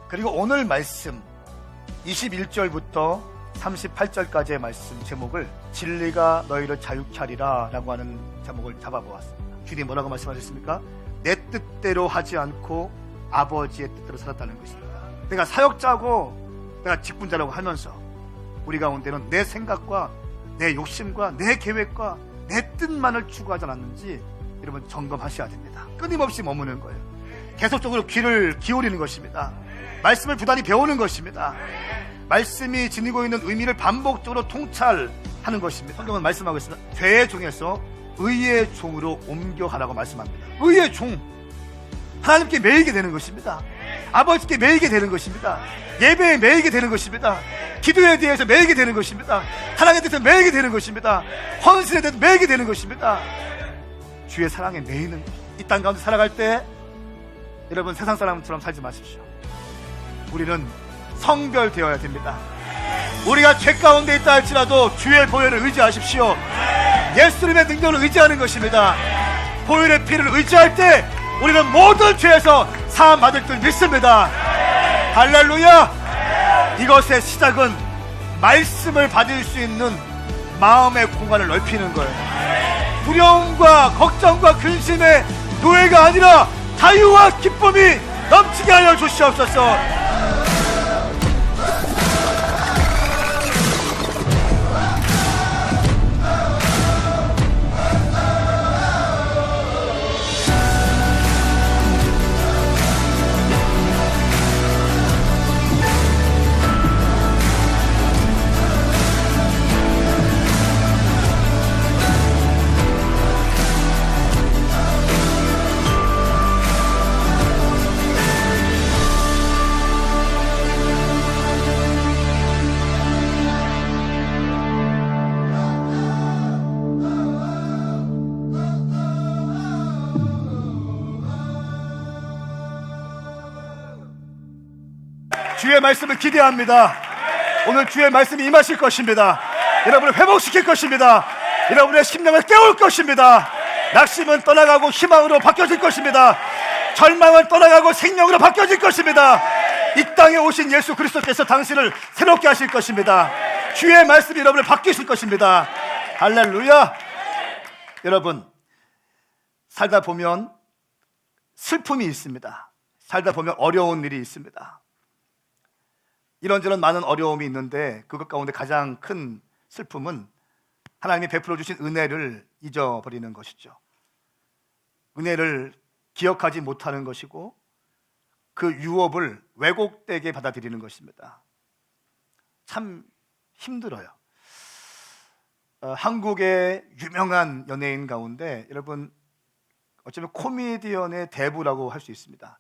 그리고 오늘 말씀 21절부터 38절까지의 말씀 제목을 진리가 너희를 자유케 하리라 라고 하는 제목을 잡아보았습니다. 주님 뭐라고 말씀하셨습니까? 내 뜻대로 하지 않고 아버지의 뜻대로 살았다는 것입니다. 내가 사역자고 내가 직분자라고 하면서 우리 가운데는 내 생각과 내 욕심과 내 계획과 내 뜻만을 추구하지 않았는지 여러분 점검하셔야 됩니다. 끊임없이 머무는 거예요. 계속적으로 귀를 기울이는 것입니다. 말씀을 부단히 배우는 것입니다. 말씀이 지니고 있는 의미를 반복적으로 통찰하는 것입니다. 성경은 말씀하고 있습니다. 죄의 종에서 의의 종으로 옮겨가라고 말씀합니다. 의의 종, 하나님께 매이게 되는 것입니다. 아버지께 매이게 되는 것입니다. 예배에 매이게 되는 것입니다. 기도에 대해서 매이게 되는 것입니다. 사랑에 대해서 매이게 되는 것입니다. 헌신에 대해서 매이게 되는 것입니다. 주의 사랑에 매이는 이 땅 가운데 살아갈 때 여러분 세상 사람처럼 살지 마십시오. 우리는 성별되어야 됩니다. 우리가 죄 가운데 있다 할지라도 주의 보혈을 의지하십시오. 예수님의 능력을 의지하는 것입니다. 보혈의 피를 의지할 때 우리는 모든 죄에서 사함 받을 줄 믿습니다. 할렐루야. 이것의 시작은 말씀을 받을 수 있는 마음의 공간을 넓히는 거예요. 두려움과 걱정과 근심의 노예가 아니라 자유와 기쁨이 넘치게 하여 주시옵소서. 주의 말씀을 기대합니다. 오늘 주의 말씀이 임하실 것입니다. 여러분을 회복시킬 것입니다. 여러분의 심령을 깨울 것입니다. 낙심은 떠나가고 희망으로 바뀌어질 것입니다. 절망은 떠나가고 생명으로 바뀌어질 것입니다. 이 땅에 오신 예수 그리스도께서 당신을 새롭게 하실 것입니다. 주의 말씀이 여러분을 바뀌실 것입니다. 할렐루야. 여러분, 살다 보면 슬픔이 있습니다. 살다 보면 어려운 일이 있습니다. 이런저런 많은 어려움이 있는데 그것 가운데 가장 큰 슬픔은 하나님이 베풀어 주신 은혜를 잊어버리는 것이죠. 은혜를 기억하지 못하는 것이고 그 유업을 왜곡되게 받아들이는 것입니다. 참 힘들어요. 한국의 유명한 연예인 가운데 여러분 어쩌면 코미디언의 대부라고 할 수 있습니다.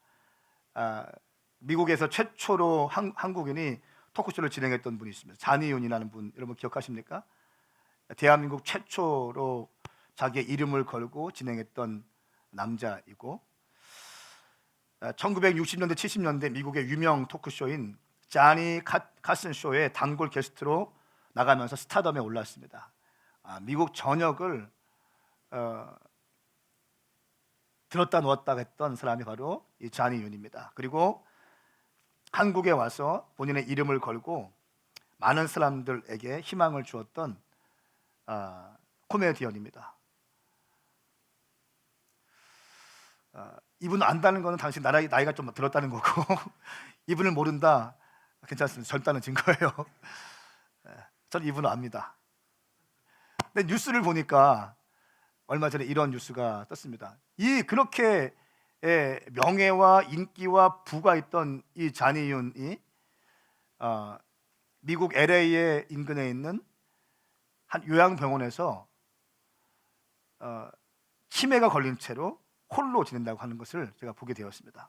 미국에서 최초로 한국인이 토크쇼를 진행했던 분이 있습니다. 잔이윤이라는 분, 여러분 기억하십니까? 대한민국 최초로 자기의 이름을 걸고 진행했던 남자이고 1960년대 70년대 미국의 유명 토크쇼인 자니 카슨 쇼의 단골 게스트로 나가면서 스타덤에 올랐습니다. 미국 전역을 들었다 놓았다 했던 사람이 바로 이 잔이윤입니다. 그리고 한국에 와서 본인의 이름을 걸고 많은 사람들에게 희망을 주었던 코미디언입니다. 이분을 안다는 것은 당신 나이가 좀 들었다는 거고 이분을 모른다, 괜찮습니다. 젊다는 증거예요. 저는 이분을 압니다. 근데 뉴스를 보니까 얼마 전에 이런 뉴스가 떴습니다. 그렇게 명예와 인기와 부가 있던 이 잔이윤이 미국 LA의 인근에 있는 한 요양병원에서 치매가 걸린 채로 홀로 지낸다고 하는 것을 제가 보게 되었습니다.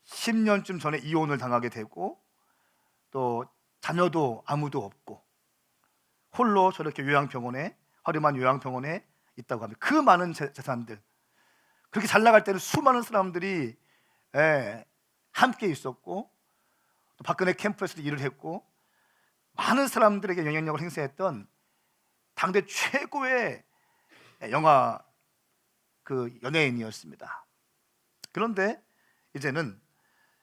10년쯤 전에 이혼을 당하게 되고 또 자녀도 아무도 없고 홀로 저렇게 요양병원에, 허름한 요양병원에 있다고 합니다. 그 많은 재산들, 그렇게 잘 나갈 때는 수많은 사람들이 함께 있었고 또 박근혜 캠프에서도 일을 했고 많은 사람들에게 영향력을 행사했던 당대 최고의 영화 연예인이었습니다. 그런데 이제는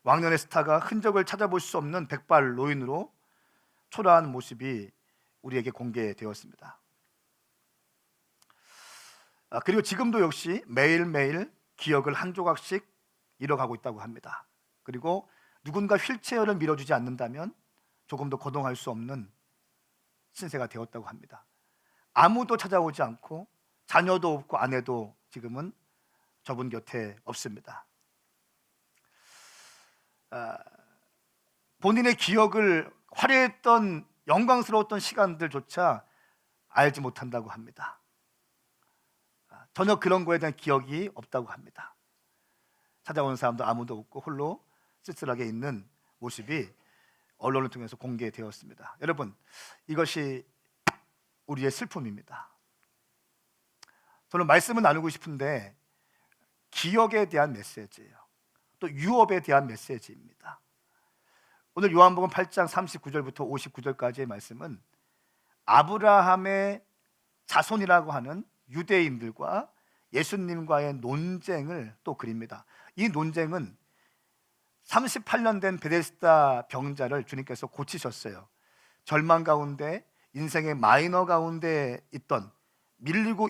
왕년의 스타가 흔적을 찾아볼 수 없는 백발 노인으로 초라한 모습이 우리에게 공개되었습니다. 그리고 지금도 역시 매일매일 기억을 한 조각씩 잃어가고 있다고 합니다. 그리고 누군가 휠체어를 밀어주지 않는다면 조금도 거동할 수 없는 신세가 되었다고 합니다. 아무도 찾아오지 않고 자녀도 없고 아내도 지금은 저분 곁에 없습니다. 본인의 기억을 화려했던 영광스러웠던 시간들조차 알지 못한다고 합니다. 전혀 그런 거에 대한 기억이 없다고 합니다. 찾아오는 사람도 아무도 없고 홀로 쓸쓸하게 있는 모습이 언론을 통해서 공개되었습니다. 여러분, 이것이 우리의 슬픔입니다. 저는 말씀을 나누고 싶은데 기억에 대한 메시지예요. 또 유업에 대한 메시지입니다. 오늘 요한복음 8장 39절부터 59절까지의 말씀은 아브라함의 자손이라고 하는 유대인들과 예수님과의 논쟁을 또 그립니다. 이 논쟁은 38년 된 베데스다 병자를 주님께서 고치셨어요. 절망 가운데 인생의 마이너 가운데 있던 밀리고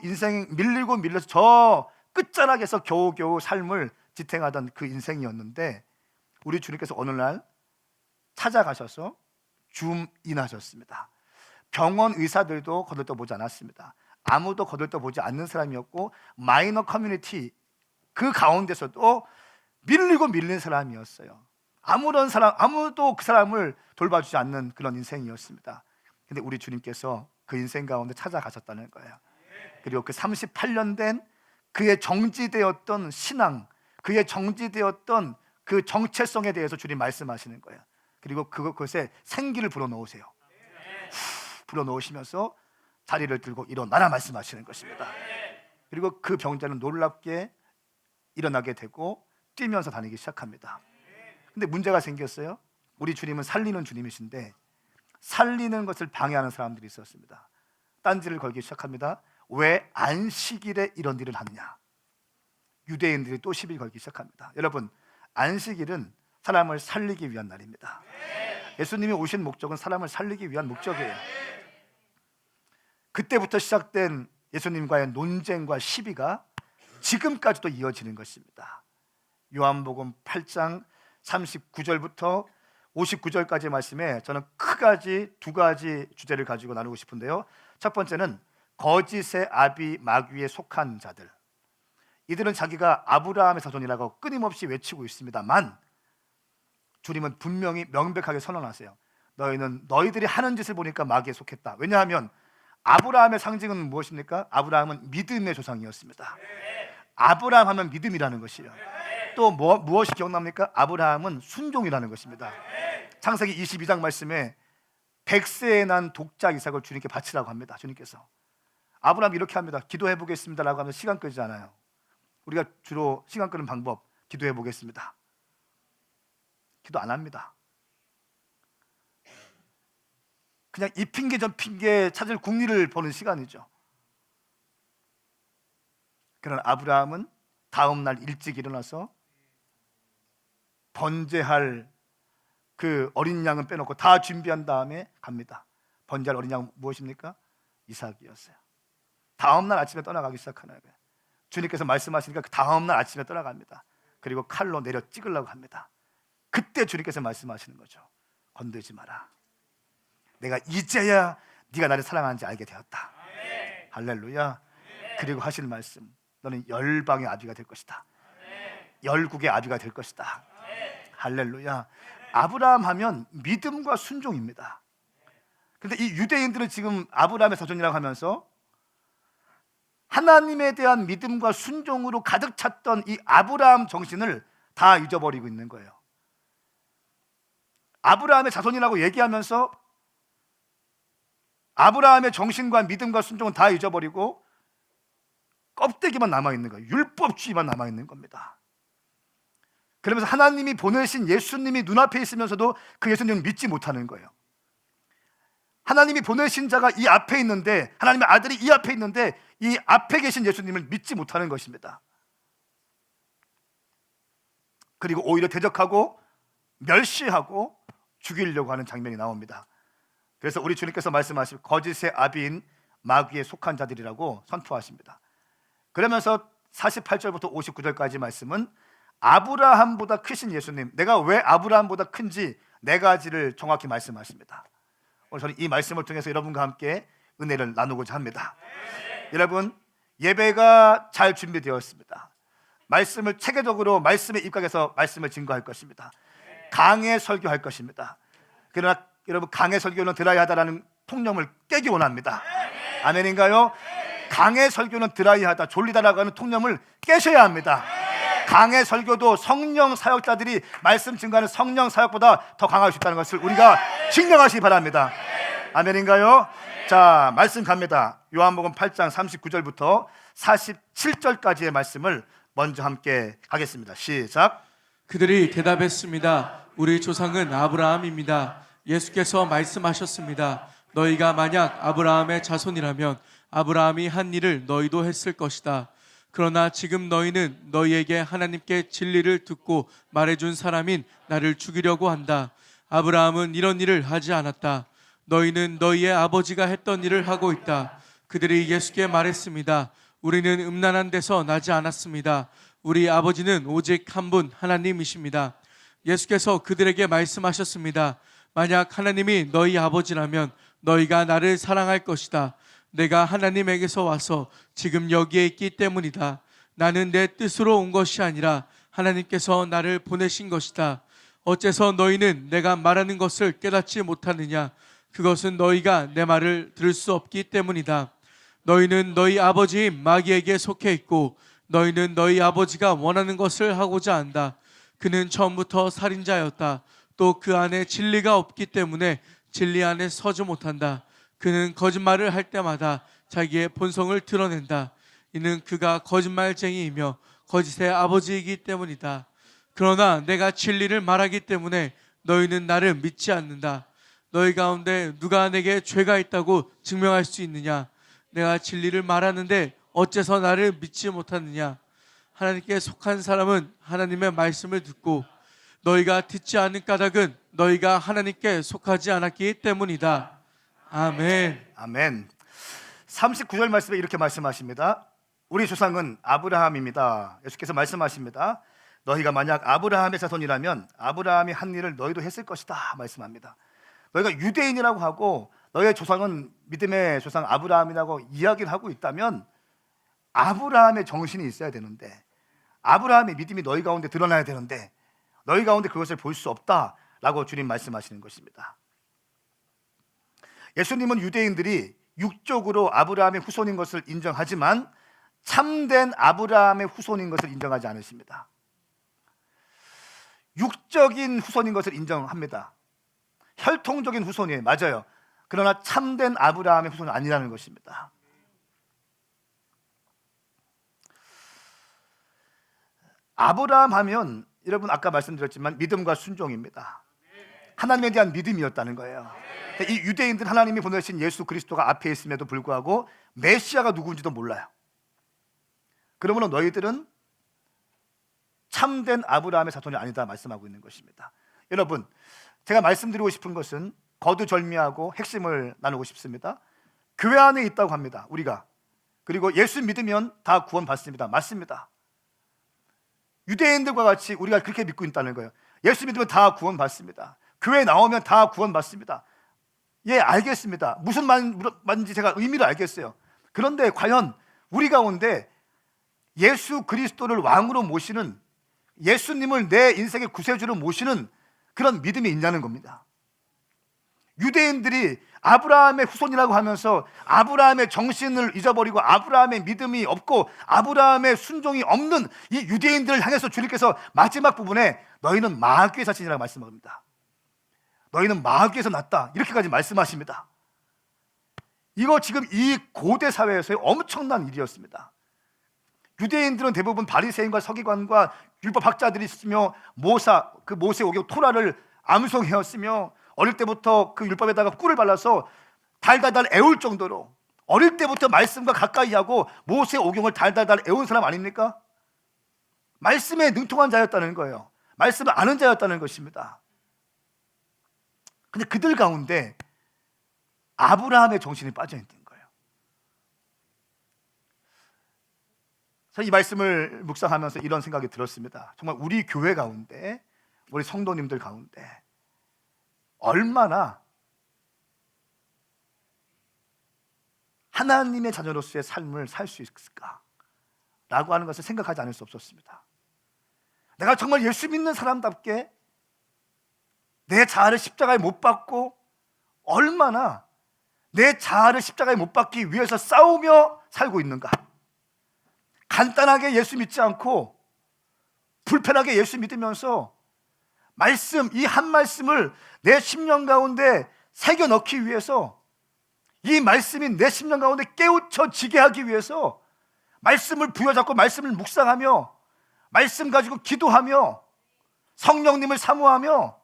밀려서 저 끝자락에서 겨우겨우 삶을 지탱하던 그 인생이었는데 우리 주님께서 어느 날 찾아가셔서 줌인하셨습니다. 병원 의사들도 거들떠보지 않았습니다. 아무도 거들떠보지 않는 사람이었고 마이너 커뮤니티 그 가운데서도 밀리고 밀린 사람이었어요. 아무도 그 사람을 돌봐주지 않는 그런 인생이었습니다. 근데 우리 주님께서 그 인생 가운데 찾아가셨다는 거예요. 그리고 그 38년 된 그의 정지되었던 신앙, 그의 정지되었던 그 정체성에 대해서 주님 말씀하시는 거예요. 그리고 그것에 생기를 불어넣으세요. 불어넣으시면서 자리를 들고 일어나라 말씀하시는 것입니다. 그리고 그 병자는 놀랍게 일어나게 되고 뛰면서 다니기 시작합니다. 근데 문제가 생겼어요. 우리 주님은 살리는 주님이신데 살리는 것을 방해하는 사람들이 있었습니다. 딴지를 걸기 시작합니다. 왜 안식일에 이런 일을 하느냐? 유대인들이 또 시비 걸기 시작합니다. 여러분, 안식일은 사람을 살리기 위한 날입니다. 예수님이 오신 목적은 사람을 살리기 위한 목적이에요. 그때부터 시작된 예수님과의 논쟁과 시비가 지금까지도 이어지는 것입니다. 요한복음 8장 39절부터 59절까지의 말씀에 저는 두 가지 주제를 가지고 나누고 싶은데요. 첫 번째는 거짓의 아비 마귀에 속한 자들. 이들은 자기가 아브라함의 자손이라고 끊임없이 외치고 있습니다만 주님은 분명히 명백하게 선언하세요. 너희는 너희들이 하는 짓을 보니까 마귀에 속했다. 왜냐하면 아브라함의 상징은 무엇입니까? 아브라함은 믿음의 조상이었습니다. 아브라함 하면 믿음이라는 것이에요. 또 무엇이 기억납니까? 아브라함은 순종이라는 것입니다. 창세기 22장 말씀에 100세에 난 독자 이삭을 주님께 바치라고 합니다. 주님께서 아브라함 이렇게 합니다. 기도해 보겠습니다라고 하면 시간 끄지 않아요. 우리가 주로 시간 끄는 방법, 기도해 보겠습니다. 기도 안 합니다. 그냥 이 핑계 저 핑계 찾을 궁리를 보는 시간이죠. 그러나 아브라함은 다음 날 일찍 일어나서 번제할 그 어린 양은 빼놓고 다 준비한 다음에 갑니다. 번제할 어린 양 무엇입니까? 이삭이었어요. 다음 날 아침에 떠나가기 시작하는 거예요. 주님께서 말씀하시니까 그 다음 날 아침에 떠나갑니다. 그리고 칼로 내려 찍으려고 합니다. 그때 주님께서 말씀하시는 거죠. 건들지 마라. 내가 이제야 네가 나를 사랑하는지 알게 되었다. 할렐루야. 그리고 하시는 말씀, 너는 열방의 아비가 될 것이다. 열국의 아비가 될 것이다. 할렐루야. 아브라함 하면 믿음과 순종입니다. 그런데 이 유대인들은 지금 아브라함의 자손이라고 하면서 하나님에 대한 믿음과 순종으로 가득 찼던 이 아브라함 정신을 다 잊어버리고 있는 거예요. 아브라함의 자손이라고 얘기하면서 아브라함의 정신과 믿음과 순종은 다 잊어버리고 껍데기만 남아있는 거예요. 율법주의만 남아있는 겁니다. 그러면서 하나님이 보내신 예수님이 눈앞에 있으면서도 그 예수님을 믿지 못하는 거예요. 하나님이 보내신 자가 이 앞에 있는데, 하나님의 아들이 이 앞에 있는데 이 앞에 계신 예수님을 믿지 못하는 것입니다. 그리고 오히려 대적하고 멸시하고 죽이려고 하는 장면이 나옵니다. 그래서 우리 주님께서 말씀하신 거짓의 아비인 마귀에 속한 자들이라고 선포하십니다. 그러면서 48절부터 59절까지 말씀은 아브라함보다 크신 예수님, 내가 왜 아브라함보다 큰지 네 가지를 정확히 말씀하십니다. 오늘 저는 이 말씀을 통해서 여러분과 함께 은혜를 나누고자 합니다. 여러분, 예배가 잘 준비되었습니다. 말씀을 체계적으로 말씀에 입각해서 말씀을 증거할 것입니다. 강해 설교할 것입니다. 그러나 여러분, 강해 설교는 드라이하다라는 통념을 깨기 원합니다. 아멘인가요? 강해 설교는 드라이하다, 졸리다라고 하는 통념을 깨셔야 합니다. 강해 설교도 성령 사역자들이 말씀 증거하는 성령 사역보다 더 강할 수 있다는 것을 우리가 증명하시기 바랍니다. 아멘인가요? 자, 말씀 갑니다. 요한복음 8장 39절부터 47절까지의 말씀을 먼저 함께 하겠습니다. 시작. 그들이 대답했습니다. 우리 조상은 아브라함입니다. 예수께서 말씀하셨습니다. 너희가 만약 아브라함의 자손이라면 아브라함이 한 일을 너희도 했을 것이다. 그러나 지금 너희는 너희에게 하나님께 진리를 듣고 말해준 사람인 나를 죽이려고 한다. 아브라함은 이런 일을 하지 않았다. 너희는 너희의 아버지가 했던 일을 하고 있다. 그들이 예수께 말했습니다. 우리는 음란한 데서 나지 않았습니다. 우리 아버지는 오직 한 분 하나님이십니다. 예수께서 그들에게 말씀하셨습니다. 만약 하나님이 너희 아버지라면 너희가 나를 사랑할 것이다. 내가 하나님에게서 와서 지금 여기에 있기 때문이다. 나는 내 뜻으로 온 것이 아니라 하나님께서 나를 보내신 것이다. 어째서 너희는 내가 말하는 것을 깨닫지 못하느냐? 그것은 너희가 내 말을 들을 수 없기 때문이다. 너희는 너희 아버지인 마귀에게 속해 있고 너희는 너희 아버지가 원하는 것을 하고자 한다. 그는 처음부터 살인자였다. 또 그 안에 진리가 없기 때문에 진리 안에 서지 못한다. 그는 거짓말을 할 때마다 자기의 본성을 드러낸다. 이는 그가 거짓말쟁이이며 거짓의 아버지이기 때문이다. 그러나 내가 진리를 말하기 때문에 너희는 나를 믿지 않는다. 너희 가운데 누가 내게 죄가 있다고 증명할 수 있느냐? 내가 진리를 말하는데 어째서 나를 믿지 못하느냐? 하나님께 속한 사람은 하나님의 말씀을 듣고 너희가 듣지 않는 까닭은 너희가 하나님께 속하지 않았기 때문이다. 아멘. 아멘. 39절 말씀에 이렇게 말씀하십니다. 우리 조상은 아브라함입니다. 예수께서 말씀하십니다. 너희가 만약 아브라함의 자손이라면 아브라함이 한 일을 너희도 했을 것이다 말씀합니다. 너희가 유대인이라고 하고 너희의 조상은 믿음의 조상 아브라함이라고 이야기를 하고 있다면 아브라함의 정신이 있어야 되는데, 아브라함의 믿음이 너희 가운데 드러나야 되는데 너희 가운데 그것을 볼 수 없다라고 주님 말씀하시는 것입니다. 예수님은 유대인들이 육적으로 아브라함의 후손인 것을 인정하지만 참된 아브라함의 후손인 것을 인정하지 않으십니다. 육적인 후손인 것을 인정합니다. 혈통적인 후손이에요. 맞아요. 그러나 참된 아브라함의 후손은 아니라는 것입니다. 아브라함 하면 여러분 아까 말씀드렸지만 믿음과 순종입니다. 하나님에 대한 믿음이었다는 거예요. 이 유대인들 하나님이 보내신 예수 그리스도가 앞에 있음에도 불구하고 메시아가 누구인지도 몰라요. 그러므로 너희들은 참된 아브라함의 자손이 아니다 말씀하고 있는 것입니다. 여러분, 제가 말씀드리고 싶은 것은 거두절미하고 핵심을 나누고 싶습니다. 교회 안에 있다고 합니다. 우리가. 그리고 예수 믿으면 다 구원받습니다. 맞습니다. 유대인들과 같이 우리가 그렇게 믿고 있다는 거예요. 예수 믿으면 다 구원받습니다. 교회 나오면 다 구원받습니다. 예, 알겠습니다. 무슨 말인지 제가 의미를 알겠어요. 그런데 과연 우리 가운데 예수 그리스도를 왕으로 모시는, 예수님을 내 인생의 구세주로 모시는 그런 믿음이 있냐는 겁니다. 유대인들이 아브라함의 후손이라고 하면서 아브라함의 정신을 잊어버리고 아브라함의 믿음이 없고 아브라함의 순종이 없는 이 유대인들을 향해서 주님께서 마지막 부분에 너희는 마귀의 자신이라고 말씀합니다. 너희는 마귀에서 났다 이렇게까지 말씀하십니다. 이거 지금 이 고대 사회에서의 엄청난 일이었습니다. 유대인들은 대부분 바리새인과 서기관과 율법학자들이 있으며 그 모세 오경 토라를 암송해왔으며 어릴 때부터 그 율법에다가 꿀을 발라서 달달달 애울 정도로 어릴 때부터 말씀과 가까이 하고 모세 오경을 달달달 애운 사람 아닙니까? 말씀에 능통한 자였다는 거예요. 말씀을 아는 자였다는 것입니다. 근데 그들 가운데 아브라함의 정신이 빠져있는 거예요. 저는 이 말씀을 묵상하면서 이런 생각이 들었습니다. 정말 우리 교회 가운데, 우리 성도님들 가운데 얼마나 하나님의 자녀로서의 삶을 살 수 있을까 라고 하는 것을 생각하지 않을 수 없었습니다. 내가 정말 예수 믿는 사람답게 내 자아를 십자가에 못 박고 얼마나 내 자아를 십자가에 못 박기 위해서 싸우며 살고 있는가. 간단하게 예수 믿지 않고 불편하게 예수 믿으면서 말씀, 이 한 말씀을 내 심령 가운데 새겨 넣기 위해서, 이 말씀이 내 심령 가운데 깨우쳐지게 하기 위해서 말씀을 부여잡고 말씀을 묵상하며 말씀 가지고 기도하며 성령님을 사모하며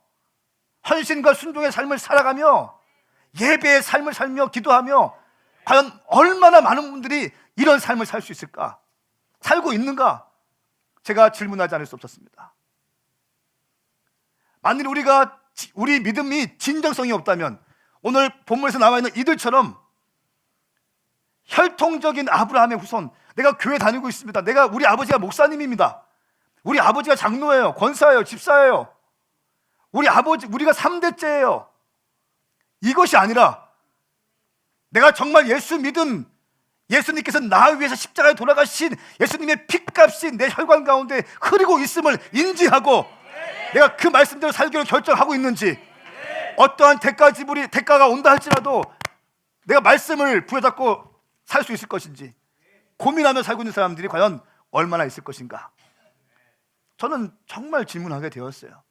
헌신과 순종의 삶을 살아가며 예배의 삶을 살며 기도하며, 과연 얼마나 많은 분들이 이런 삶을 살 수 있을까? 살고 있는가? 제가 질문하지 않을 수 없었습니다. 만일 우리 믿음이 진정성이 없다면 오늘 본문에서 나와 있는 이들처럼 혈통적인 아브라함의 후손, 내가 교회 다니고 있습니다, 우리 아버지가 목사님입니다, 우리 아버지가 장로예요, 권사예요, 집사예요, 우리가 3대째예요, 이것이 아니라 내가 정말 예수 믿은 예수님께서 나 위해서 십자가에 돌아가신 예수님의 피값이 내 혈관 가운데 흐르고 있음을 인지하고 내가 그 말씀대로 살기로 결정하고 있는지, 어떠한 대가가 온다 할지라도 내가 말씀을 부여잡고 살 수 있을 것인지 고민하며 살고 있는 사람들이 과연 얼마나 있을 것인가. 저는 정말 질문하게 되었어요.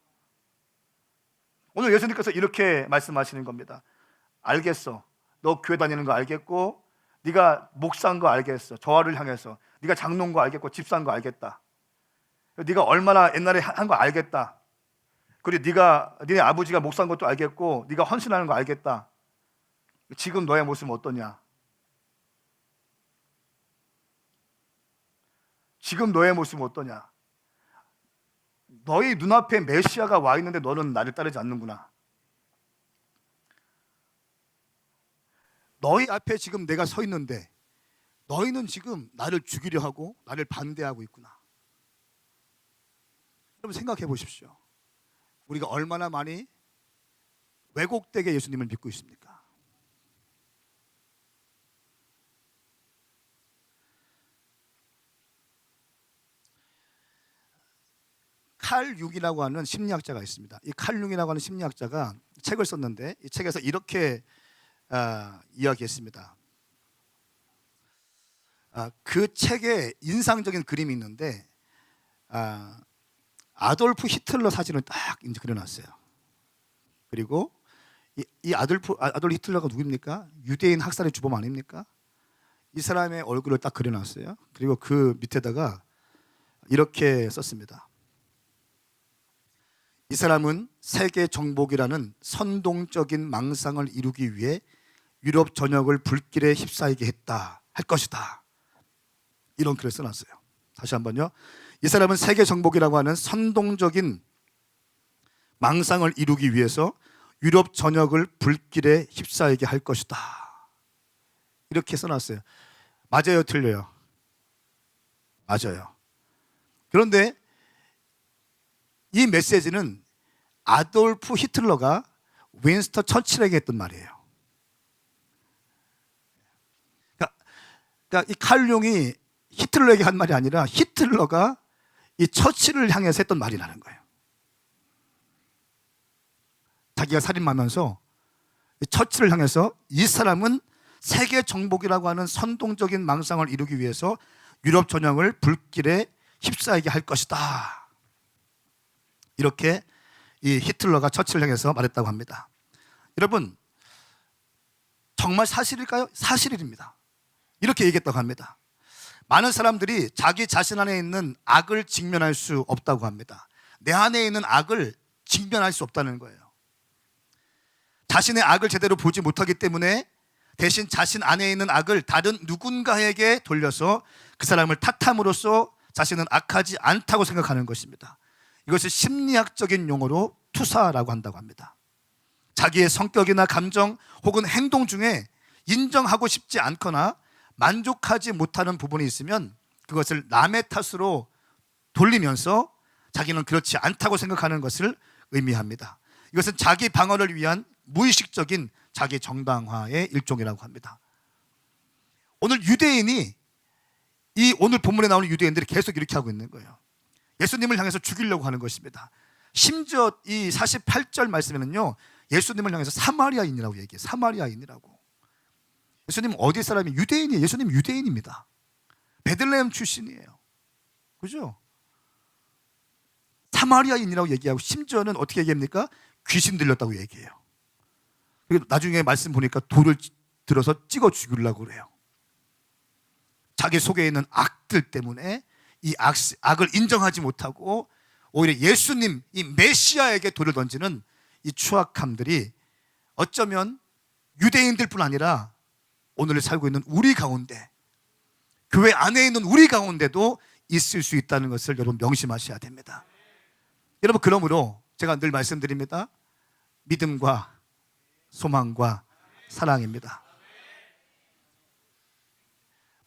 오늘 예수님께서 이렇게 말씀하시는 겁니다. 알겠어, 너 교회 다니는 거 알겠고, 네가 목사인 거 알겠어, 저하를 향해서 네가 장로인 거 알겠고, 집사인 거 알겠다, 네가 얼마나 옛날에 한 거 알겠다, 그리고 니네 아버지가 목사인 것도 알겠고, 네가 헌신하는 거 알겠다. 지금 너의 모습은 어떠냐? 지금 너의 모습은 어떠냐? 너희 눈앞에 메시아가 와 있는데 너는 나를 따르지 않는구나. 너희 앞에 지금 내가 서 있는데 너희는 지금 나를 죽이려 하고 나를 반대하고 있구나. 여러분 생각해 보십시오. 우리가 얼마나 많이 왜곡되게 예수님을 믿고 있습니까? 칼 융이라고 하는 심리학자가 있습니다. 이 칼 융이라고 하는 심리학자가 책을 썼는데, 이 책에서 이렇게 이야기했습니다. 그 책에 인상적인 그림이 있는데, 아돌프 히틀러 사진을 딱 이제 그려놨어요. 그리고 이 아돌프 히틀러가 누굽니까? 유대인 학살의 주범 아닙니까? 이 사람의 얼굴을 딱 그려놨어요. 그리고 그 밑에다가 이렇게 썼습니다. 이 사람은 세계 정복이라는 선동적인 망상을 이루기 위해 유럽 전역을 불길에 휩싸이게 했다 할 것이다. 이런 글을 써놨어요. 다시 한번요. 이 사람은 세계 정복이라고 하는 선동적인 망상을 이루기 위해서 유럽 전역을 불길에 휩싸이게 할 것이다. 이렇게 써놨어요. 맞아요, 틀려요? 맞아요. 그런데 이 메시지는 아돌프 히틀러가 윈스턴 처칠에게 했던 말이에요. 그러니까 이 칼 융이 히틀러에게 한 말이 아니라 히틀러가 이 처칠을 향해서 했던 말이라는 거예요. 자기가 살인하면서 처칠을 향해서 이 사람은 세계 정복이라고 하는 선동적인 망상을 이루기 위해서 유럽 전역을 불길에 휩싸이게 할 것이다. 이렇게 이 히틀러가 처칠을 향해서 말했다고 합니다. 여러분, 정말 사실일까요? 사실입니다. 이렇게 얘기했다고 합니다. 많은 사람들이 자기 자신 안에 있는 악을 직면할 수 없다고 합니다. 내 안에 있는 악을 직면할 수 없다는 거예요. 자신의 악을 제대로 보지 못하기 때문에 대신 자신 안에 있는 악을 다른 누군가에게 돌려서 그 사람을 탓함으로써 자신은 악하지 않다고 생각하는 것입니다. 이것을 심리학적인 용어로 투사라고 한다고 합니다. 자기의 성격이나 감정 혹은 행동 중에 인정하고 싶지 않거나 만족하지 못하는 부분이 있으면 그것을 남의 탓으로 돌리면서 자기는 그렇지 않다고 생각하는 것을 의미합니다. 이것은 자기 방어를 위한 무의식적인 자기 정당화의 일종이라고 합니다. 오늘 유대인이 오늘 본문에 나오는 유대인들이 계속 이렇게 하고 있는 거예요. 예수님을 향해서 죽이려고 하는 것입니다. 심지어 이 48절 말씀에는요, 예수님을 향해서 사마리아인이라고 얘기해요. 사마리아인이라고. 예수님 어디 사람이? 유대인이에요. 예수님 유대인입니다. 베들레헴 출신이에요. 그죠? 사마리아인이라고 얘기하고 심지어는 어떻게 얘기합니까? 귀신 들렸다고 얘기해요. 그리고 나중에 말씀 보니까 돌을 들어서 찍어 죽이려고 그래요. 자기 속에 있는 악들 때문에 이 악을 인정하지 못하고 오히려 예수님, 이 메시아에게 돌을 던지는 이 추악함들이 어쩌면 유대인들뿐 아니라 오늘 살고 있는 우리 가운데, 교회 안에 있는 우리 가운데도 있을 수 있다는 것을 여러분 명심하셔야 됩니다. 여러분, 그러므로 제가 늘 말씀드립니다. 믿음과 소망과 사랑입니다.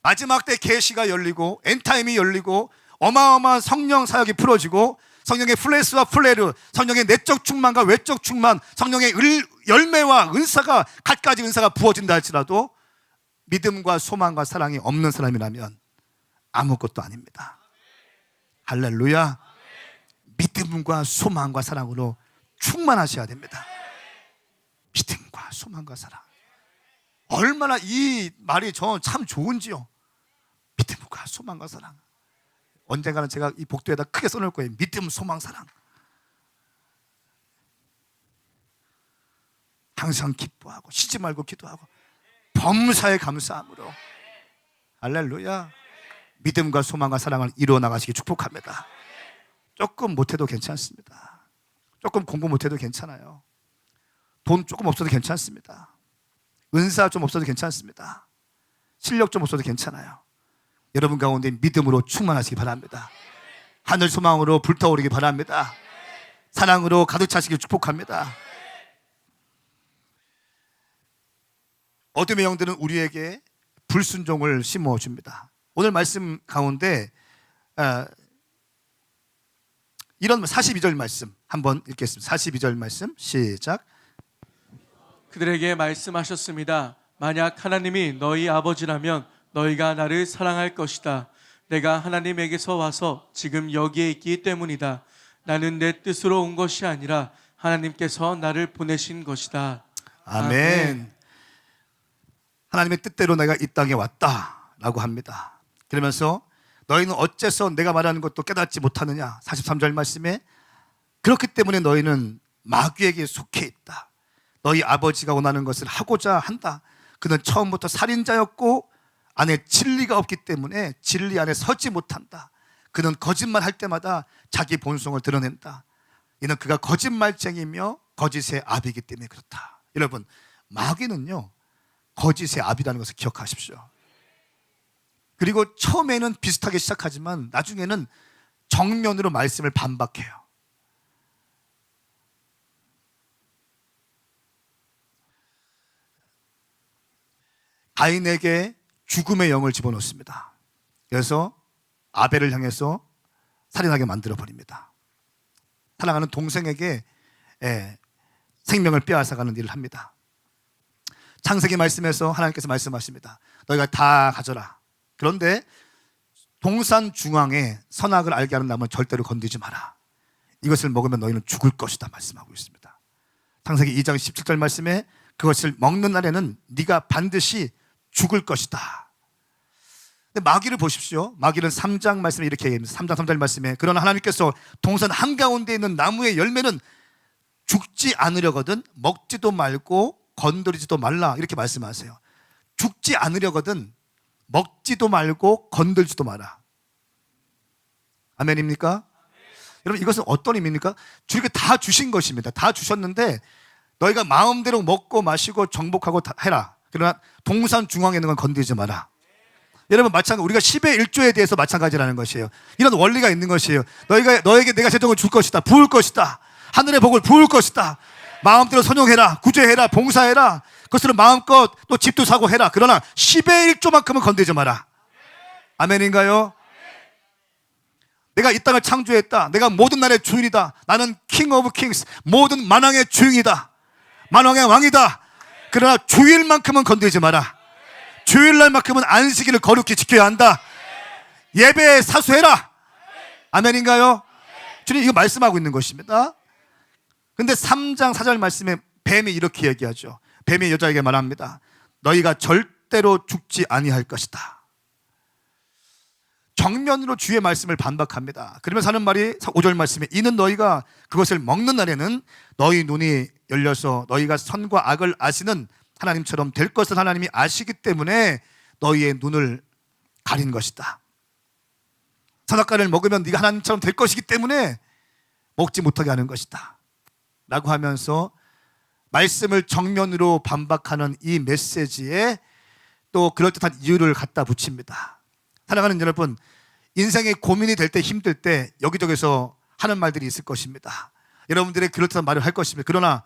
마지막 때 계시가 열리고 엔타임이 열리고 어마어마한 성령 사역이 풀어지고 성령의 플레스와 플레르, 성령의 내적 충만과 외적 충만, 성령의 열매와 은사가, 갖가지 은사가 부어진다 할지라도 믿음과 소망과 사랑이 없는 사람이라면 아무것도 아닙니다. 할렐루야. 믿음과 소망과 사랑으로 충만하셔야 됩니다. 믿음과 소망과 사랑. 얼마나 이 말이 저는 참 좋은지요. 믿음과 소망과 사랑. 언젠가는 제가 이 복도에다 크게 써놓을 거예요. 믿음, 소망, 사랑. 항상 기뻐하고 쉬지 말고 기도하고 범사에 감사함으로. 할렐루야. 믿음과 소망과 사랑을 이루어 나가시기 축복합니다. 조금 못해도 괜찮습니다. 조금 공부 못해도 괜찮아요. 돈 조금 없어도 괜찮습니다. 은사 좀 없어도 괜찮습니다. 실력 좀 없어도 괜찮아요. 여러분 가운데 믿음으로 충만하시기 바랍니다. 하늘 소망으로 불타오르기 바랍니다. 사랑으로 가득 차시길 축복합니다. 어둠의 영들은 우리에게 불순종을 심어줍니다. 오늘 말씀 가운데 이런 42절 말씀 한번 읽겠습니다. 42절 말씀 시작. 그들에게 말씀하셨습니다. 만약 하나님이 너희 아버지라면 너희가 나를 사랑할 것이다. 내가 하나님에게서 와서 지금 여기에 있기 때문이다. 나는 내 뜻으로 온 것이 아니라 하나님께서 나를 보내신 것이다. 아멘. 하나님의 뜻대로 내가 이 땅에 왔다라고 합니다. 그러면서 너희는 어째서 내가 말하는 것도 깨닫지 못하느냐. 43절 말씀에 그렇기 때문에 너희는 마귀에게 속해 있다. 너희 아버지가 원하는 것을 하고자 한다. 그는 처음부터 살인자였고 안에 진리가 없기 때문에 진리 안에 서지 못한다. 그는 거짓말할 때마다 자기 본성을 드러낸다. 이는 그가 거짓말쟁이며 거짓의 아비이기 때문에 그렇다. 여러분, 마귀는요 거짓의 아비라는 것을 기억하십시오. 그리고 처음에는 비슷하게 시작하지만 나중에는 정면으로 말씀을 반박해요. 가인에게 죽음의 영을 집어넣습니다. 그래서 아벨을 향해서 살인하게 만들어버립니다. 사랑하는 동생에게 생명을 빼앗아가는 일을 합니다. 창세기 말씀에서 하나님께서 말씀하십니다. 너희가 다 가져라. 그런데 동산 중앙에 선악을 알게 하는 나무는 절대로 건드리지 마라. 이것을 먹으면 너희는 죽을 것이다 말씀하고 있습니다. 창세기 2장 17절 말씀에 그것을 먹는 날에는 네가 반드시 죽을 것이다. 근데 마귀를 보십시오. 마귀는 3장 말씀에 이렇게 얘기합니다. 3장 3절 말씀에 그러나 하나님께서 동산 한가운데 있는 나무의 열매는 죽지 않으려거든 먹지도 말고 건드리지도 말라 이렇게 말씀하세요. 죽지 않으려거든 먹지도 말고 건들지도 마라. 아멘입니까? 여러분, 이것은 어떤 의미입니까? 주님께 다 주신 것입니다. 다 주셨는데 너희가 마음대로 먹고 마시고 정복하고 다 해라. 그러나 동산 중앙에 있는 건 건드리지 마라. 여러분 마찬가지 우리가 10의 1조에 대해서 마찬가지라는 것이에요. 이런 원리가 있는 것이에요. 너에게 내가 재정을 줄 것이다. 부을 것이다. 하늘의 복을 부을 것이다. 마음대로 선용해라. 구제해라. 봉사해라. 그것으로 마음껏 또 집도 사고 해라. 그러나 10의 1조만큼은 건드리지 마라. 아멘인가요? 내가 이 땅을 창조했다. 내가 모든 나라의 주인이다. 나는 킹 오브 킹스, 모든 만왕의 주인이다. 만왕의 왕이다. 그러나 주일만큼은 건드리지 마라. 주일날만큼은 안식일을 거룩히 지켜야 한다. 예배에 사수해라. 아멘인가요? 주님 이거 말씀하고 있는 것입니다. 근데 3장 4절 말씀에 뱀이 이렇게 얘기하죠. 뱀이 여자에게 말합니다. 너희가 절대로 죽지 아니할 것이다. 정면으로 주의 말씀을 반박합니다. 그러면서 하는 말이 5절 말씀에 이는 너희가 그것을 먹는 날에는 너희 눈이 열려서 너희가 선과 악을 아시는 하나님처럼 될 것을 하나님이 아시기 때문에 너희의 눈을 가린 것이다. 선악과를 먹으면 네가 하나님처럼 될 것이기 때문에 먹지 못하게 하는 것이다 라고 하면서 말씀을 정면으로 반박하는 이 메시지에 또 그럴듯한 이유를 갖다 붙입니다. 사랑하는 여러분, 인생에 고민이 될 때 힘들 때 여기저기서 하는 말들이 있을 것입니다. 여러분들의 그럴듯한 말을 할 것입니다. 그러나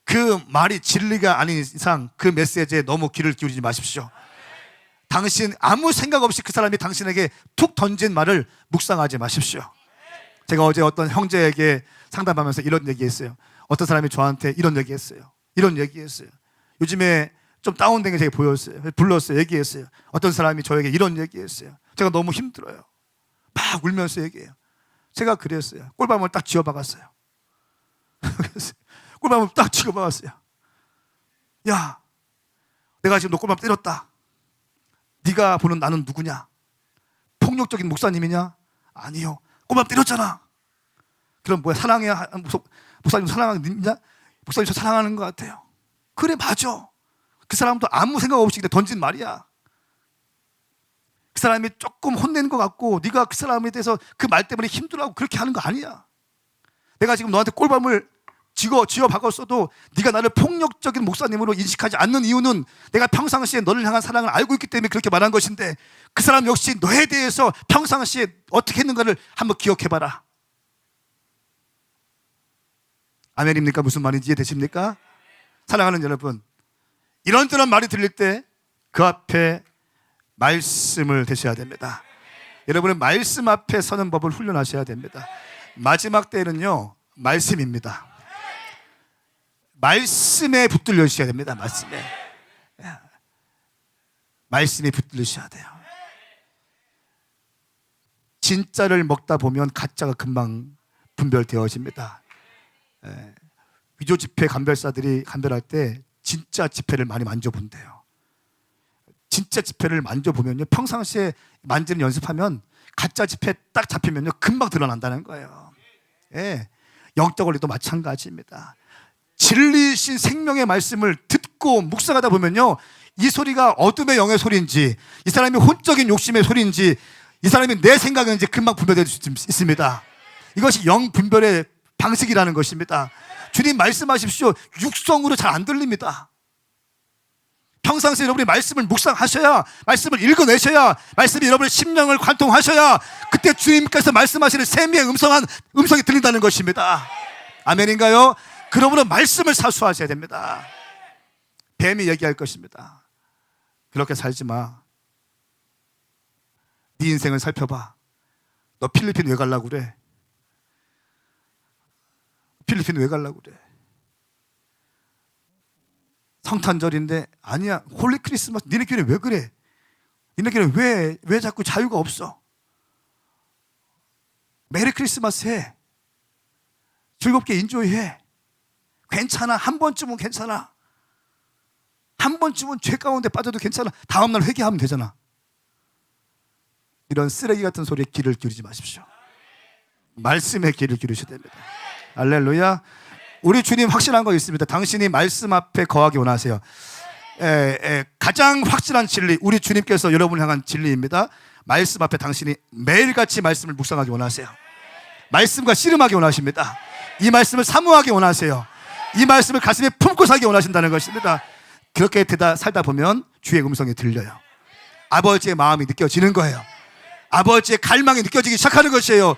그 말이 진리가 아닌 이상 그 메시지에 너무 귀를 기울이지 마십시오. 당신 아무 생각 없이 그 사람이 당신에게 툭 던진 말을 묵상하지 마십시오. 제가 어제 어떤 형제에게 상담하면서 이런 얘기했어요. 어떤 사람이 저한테 이런 얘기했어요. 요즘에 좀 다운된 게 제가 보였어요. 불렀어요. 얘기했어요. 어떤 사람이 저에게 이런 얘기했어요. 제가 너무 힘들어요. 막 울면서 얘기해요. 제가 그랬어요. 꿀밤을 딱 쥐어박았어요. 꿀밤을 딱 쥐어박았어요. 야, 내가 지금 너 꿀밤 때렸다. 네가 보는 나는 누구냐? 폭력적인 목사님이냐? 아니요. 꿀밤 때렸잖아. 그럼 뭐야? 사랑해야 목사님 사랑하느냐? 목사님 저 사랑하는 것 같아요. 그래 맞아. 그 사람도 아무 생각 없이 그냥 던진 말이야. 그 사람이 조금 혼낸 것 같고 네가 그 사람에 대해서 그 말 때문에 힘들어하고 그렇게 하는 거 아니야. 내가 지금 너한테 꿀밤을 쥐어 박았어도 네가 나를 폭력적인 목사님으로 인식하지 않는 이유는 내가 평상시에 너를 향한 사랑을 알고 있기 때문에 그렇게 말한 것인데 그 사람 역시 너에 대해서 평상시에 어떻게 했는가를 한번 기억해봐라. 아멘입니까? 무슨 말인지 이해되십니까? 사랑하는 여러분, 이런저런 말이 들릴 때 그 앞에 말씀을 대셔야 됩니다. 여러분은 말씀 앞에 서는 법을 훈련하셔야 됩니다. 마지막 때는요 말씀입니다. 말씀에 붙들려주셔야 됩니다. 말씀에 붙들리셔야 돼요. 진짜를 먹다 보면 가짜가 금방 분별되어집니다. 위조 지폐 감별사들이 감별할 때 진짜 지폐를 많이 만져본대요. 진짜 지폐를 만져보면요 평상시에 만지는 연습하면 가짜 지폐 딱 잡히면요 금방 드러난다는 거예요. 영적 원리도 마찬가지입니다. 진리이신 생명의 말씀을 듣고 묵상하다 보면요 이 소리가 어둠의 영의 소리인지 이 사람이 혼적인 욕심의 소리인지 이 사람이 내 생각인지 금방 분별될 수 있습니다. 이것이 영 분별의 방식이라는 것입니다. 주님 말씀하십시오. 육성으로 잘 안 들립니다. 평상시에 여러분이 말씀을 묵상하셔야, 말씀을 읽어내셔야, 말씀이 여러분의 심령을 관통하셔야 그때 주님께서 말씀하시는 세미의 음성이 들린다는 것입니다. 아멘인가요? 그러므로 말씀을 사수하셔야 됩니다. 뱀이 얘기할 것입니다. 그렇게 살지 마. 네 인생을 살펴봐. 너 필리핀 왜 가려고 그래? 필리핀 왜 가려고 그래? 성탄절인데 아니야. 홀리 크리스마스. 니네끼리 왜 그래? 니네끼리 왜 자꾸 자유가 없어? 메리 크리스마스 해. 즐겁게 인조해. 괜찮아. 한 번쯤은 괜찮아. 한 번쯤은 죄 가운데 빠져도 괜찮아. 다음날 회개하면 되잖아. 이런 쓰레기 같은 소리에 귀를 기울이지 마십시오. 말씀에 귀를 기울이셔야 됩니다. 할렐루야. 우리 주님 확실한 거 있습니다. 당신이 말씀 앞에 거하기 원하세요. 가장 확실한 진리, 우리 주님께서 여러분을 향한 진리입니다. 말씀 앞에 당신이 매일같이 말씀을 묵상하기 원하세요. 말씀과 씨름하기 원하십니다. 이 말씀을 사모하기 원하세요. 이 말씀을 가슴에 품고 살기 원하신다는 것입니다. 그렇게 살다 보면 주의 음성이 들려요. 아버지의 마음이 느껴지는 거예요. 아버지의 갈망이 느껴지기 시작하는 것이에요.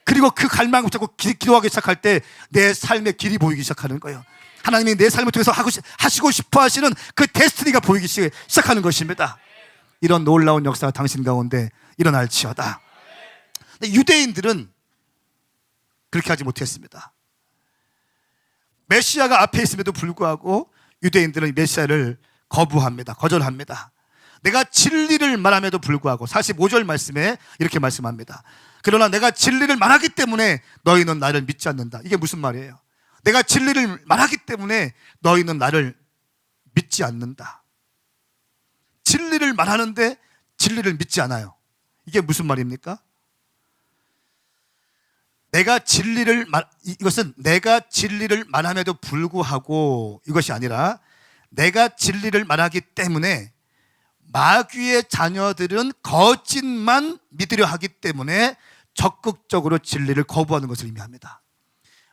그리고 그 갈망을 붙잡고 기도하기 시작할 때 내 삶의 길이 보이기 시작하는 거예요. 하나님이 내 삶을 통해서 하시고 싶어 하시는 그 데스티니가 보이기 시작하는 것입니다. 이런 놀라운 역사가 당신 가운데 일어날지어다. 근데 유대인들은 그렇게 하지 못했습니다. 메시아가 앞에 있음에도 불구하고 유대인들은 메시아를 거부합니다. 거절합니다. 내가 진리를 말함에도 불구하고 45절 말씀에 이렇게 말씀합니다. 그러나 내가 진리를 말하기 때문에 너희는 나를 믿지 않는다. 이게 무슨 말이에요? 내가 진리를 말하기 때문에 너희는 나를 믿지 않는다. 진리를 말하는데 진리를 믿지 않아요. 이게 무슨 말입니까? 이것은 내가 진리를 말함에도 불구하고 이것이 아니라 내가 진리를 말하기 때문에 마귀의 자녀들은 거짓만 믿으려 하기 때문에 적극적으로 진리를 거부하는 것을 의미합니다.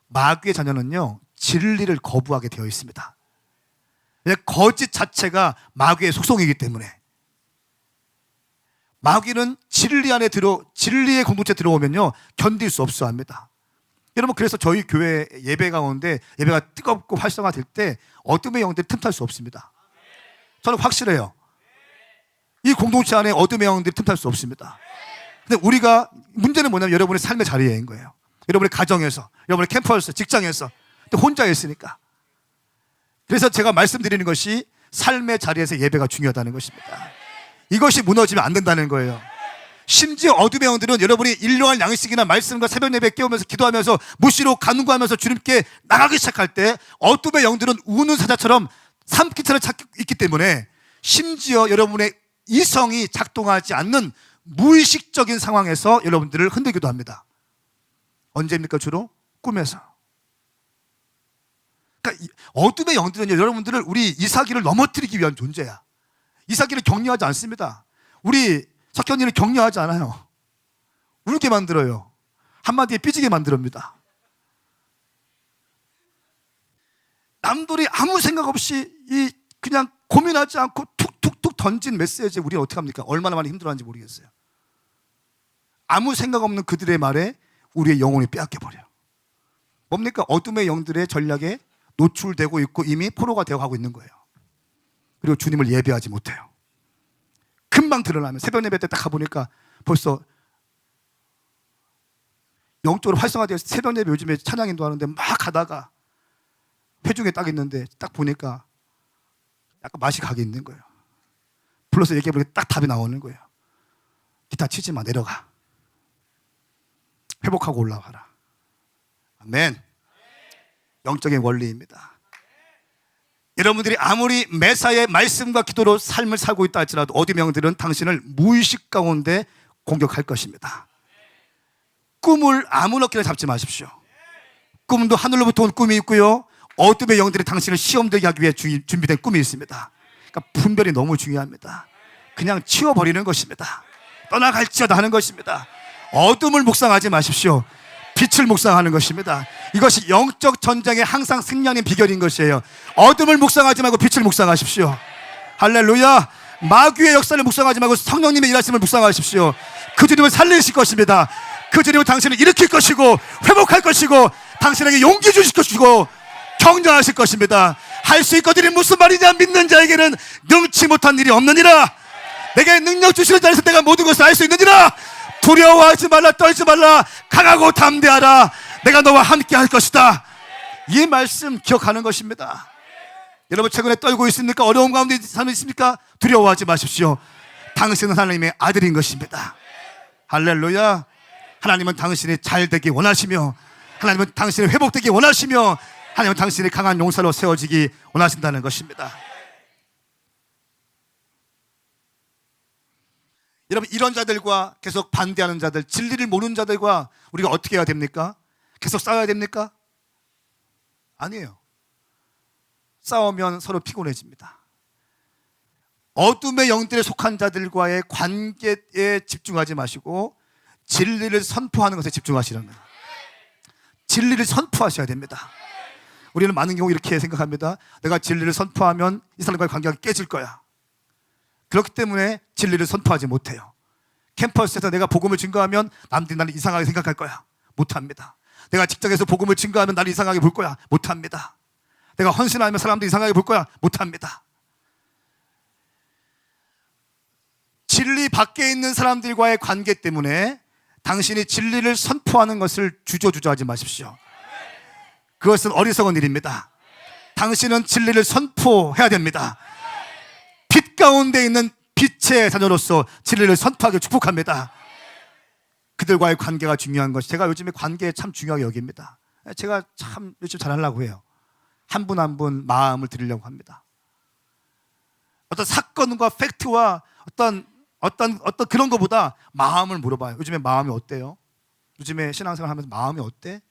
마귀의 자녀는요, 진리를 거부하게 되어 있습니다. 거짓 자체가 마귀의 속성이기 때문에 마귀는 진리의 공동체에 들어오면요, 견딜 수 없어 합니다. 여러분, 그래서 저희 교회 예배 가운데 예배가 뜨겁고 활성화될 때 어둠의 영들이 틈탈 수 없습니다. 저는 확실해요. 이 공동체 안에 어둠의 영들이 틈탈 수 없습니다. 근데 문제는 뭐냐면 여러분의 삶의 자리인 거예요. 여러분의 가정에서, 여러분의 캠퍼스에서, 직장에서, 또 혼자 있으니까. 그래서 제가 말씀드리는 것이 삶의 자리에서 예배가 중요하다는 것입니다. 이것이 무너지면 안 된다는 거예요. 심지어 어둠의 영들은 여러분이 일용할 양식이나 말씀과 새벽 예배 깨우면서 기도하면서 무시로 간구하면서 주님께 나가기 시작할 때 어둠의 영들은 우는 사자처럼 삼키차를 찾고 있기 때문에 심지어 여러분의 이성이 작동하지 않는 무의식적인 상황에서 여러분들을 흔들기도 합니다. 언제입니까? 주로 꿈에서. 그러니까 어둠의 영들은 여러분들을 우리 이삭이를 넘어뜨리기 위한 존재야. 이삭이를 격려하지 않습니다. 우리 석현이를 격려하지 않아요. 울게 만들어요. 한마디에 삐지게 만듭니다. 남들이 아무 생각 없이 그냥 고민하지 않고 툭툭툭 던진 메시지에 우리는 어떻게 합니까? 얼마나 많이 힘들어하는지 모르겠어요. 아무 생각 없는 그들의 말에 우리의 영혼이 빼앗겨버려요. 뭡니까? 어둠의 영들의 전략에 노출되고 있고 이미 포로가 되어가고 있는 거예요. 그리고 주님을 예배하지 못해요. 금방 드러나면 새벽 예배 때 딱 가보니까 벌써 영적으로 활성화되어 새벽 예배 요즘에 찬양 인도하는데 막 가다가 회중에 딱 있는데 딱 보니까 약간 맛이 가게 있는 거예요. 불러서 얘기해보니까 딱 답이 나오는 거예요. 기타 치지 마, 내려가. 회복하고 올라가라. 아멘. 영적인 원리입니다. 여러분들이 아무리 매사의 말씀과 기도로 삶을 살고 있다 할지라도 어둠의 영들은 당신을 무의식 가운데 공격할 것입니다. 꿈을 아무렇게나 잡지 마십시오. 꿈도 하늘로부터 온 꿈이 있고요, 어둠의 영들이 당신을 시험되게 하기 위해 준비된 꿈이 있습니다. 그러니까 분별이 너무 중요합니다. 그냥 치워버리는 것입니다. 떠나갈지어다 하는 것입니다. 어둠을 묵상하지 마십시오. 빛을 묵상하는 것입니다. 이것이 영적 전쟁에 항상 승리하는 비결인 것이에요. 어둠을 묵상하지 말고 빛을 묵상하십시오. 할렐루야. 마귀의 역사를 묵상하지 말고 성령님의 일하심을 묵상하십시오. 그 주님을 살리실 것입니다. 그 주님은 당신을 일으킬 것이고 회복할 것이고 당신에게 용기 주실 것이고 격려하실 것입니다. 할 수 있거든이 무슨 말이냐? 믿는 자에게는 능치 못한 일이 없느니라. 내게 능력 주시는 자에서 내가 모든 것을 알 수 있느니라. 두려워하지 말라, 떨지 말라, 강하고 담대하라. 내가 너와 함께 할 것이다. 이 말씀 기억하는 것입니다. 여러분 최근에 떨고 있습니까? 어려움 가운데 사는 있습니까? 두려워하지 마십시오. 당신은 하나님의 아들인 것입니다. 할렐루야. 하나님은 당신이 잘 되기 원하시며, 하나님은 당신이 회복되기 원하시며, 하나님은 당신이 강한 용사로 세워지기 원하신다는 것입니다. 여러분, 이런 자들과 계속 반대하는 자들, 진리를 모르는 자들과 우리가 어떻게 해야 됩니까? 계속 싸워야 됩니까? 아니에요. 싸우면 서로 피곤해집니다. 어둠의 영들에 속한 자들과의 관계에 집중하지 마시고 진리를 선포하는 것에 집중하시라는 거예요. 진리를 선포하셔야 됩니다. 우리는 많은 경우 이렇게 생각합니다. 내가 진리를 선포하면 이 사람과의 관계가 깨질 거야. 그렇기 때문에 진리를 선포하지 못해요. 캠퍼스에서 내가 복음을 증거하면 남들이 나를 이상하게 생각할 거야. 못합니다. 내가 직장에서 복음을 증거하면 나를 이상하게 볼 거야. 못합니다. 내가 헌신하면 사람들이 이상하게 볼 거야. 못합니다. 진리 밖에 있는 사람들과의 관계 때문에 당신이 진리를 선포하는 것을 주저주저하지 마십시오. 그것은 어리석은 일입니다. 당신은 진리를 선포해야 됩니다. 빛 가운데 있는 빛의 자녀로서 진리를 선포하기를 축복합니다. 그들과의 관계가 중요한 것이, 제가 요즘에 관계에 참 중요하게 여깁니다. 제가 참 열심히 잘하려고 해요. 한 분 한 분 마음을 드리려고 합니다. 어떤 사건과 팩트와 어떤 그런 것보다 마음을 물어봐요. 요즘에 마음이 어때요? 요즘에 신앙생활 하면서 마음이 어때?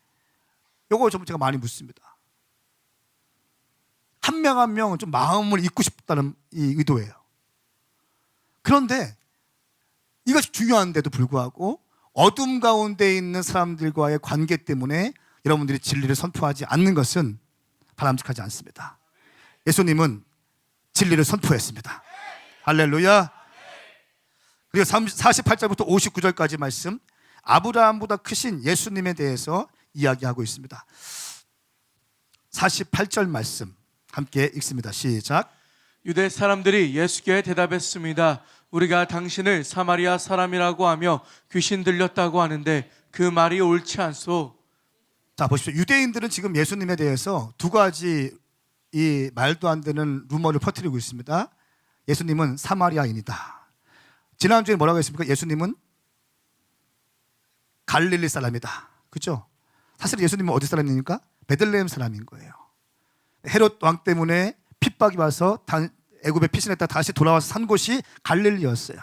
요거 좀 제가 많이 묻습니다. 한 명 한 명은 좀 마음을 잊고 싶다는 이 의도예요. 그런데 이것이 중요한데도 불구하고 어둠 가운데 있는 사람들과의 관계 때문에 여러분들이 진리를 선포하지 않는 것은 바람직하지 않습니다. 예수님은 진리를 선포했습니다. 할렐루야. 그리고 48절부터 59절까지 말씀, 아브라함보다 크신 예수님에 대해서 이야기하고 있습니다. 48절 말씀 함께 읽습니다. 시작. 유대 사람들이 예수께 대답했습니다. 우리가 당신을 사마리아 사람이라고 하며 귀신 들렸다고 하는데 그 말이 옳지 않소? 자, 보십시오. 유대인들은 지금 예수님에 대해서 두 가지 이 말도 안 되는 루머를 퍼뜨리고 있습니다. 예수님은 사마리아인이다. 지난주에 뭐라고 했습니까? 예수님은 갈릴리 사람이다. 그렇죠? 사실 예수님은 어디 사람입니까? 베들레헴 사람인 거예요. 헤롯 왕 때문에 핍박이 와서 애굽에 피신했다 다시 돌아와서 산 곳이 갈릴리였어요.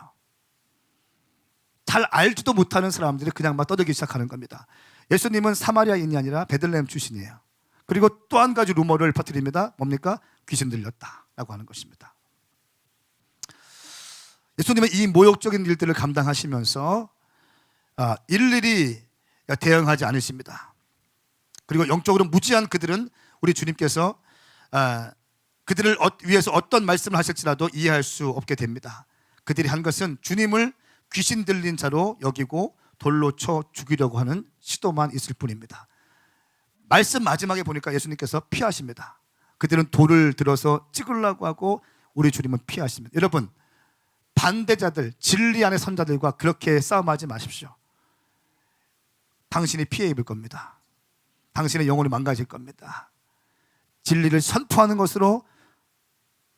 잘 알지도 못하는 사람들이 그냥 막 떠들기 시작하는 겁니다. 예수님은 사마리아인이 아니라 베들레헴 출신이에요. 그리고 또 한 가지 루머를 퍼뜨립니다. 뭡니까? 귀신 들렸다라고 하는 것입니다. 예수님은 이 모욕적인 일들을 감당하시면서 일일이 대응하지 않으십니다. 그리고 영적으로 무지한 그들은 우리 주님께서 그들을 위해서 어떤 말씀을 하실지라도 이해할 수 없게 됩니다. 그들이 한 것은 주님을 귀신 들린 자로 여기고 돌로 쳐 죽이려고 하는 시도만 있을 뿐입니다. 말씀 마지막에 보니까 예수님께서 피하십니다. 그들은 돌을 들어서 찍으려고 하고 우리 주님은 피하십니다. 여러분, 반대자들, 진리 안의 선자들과 그렇게 싸움하지 마십시오. 당신이 피해 입을 겁니다. 당신의 영혼이 망가질 겁니다. 진리를 선포하는 것으로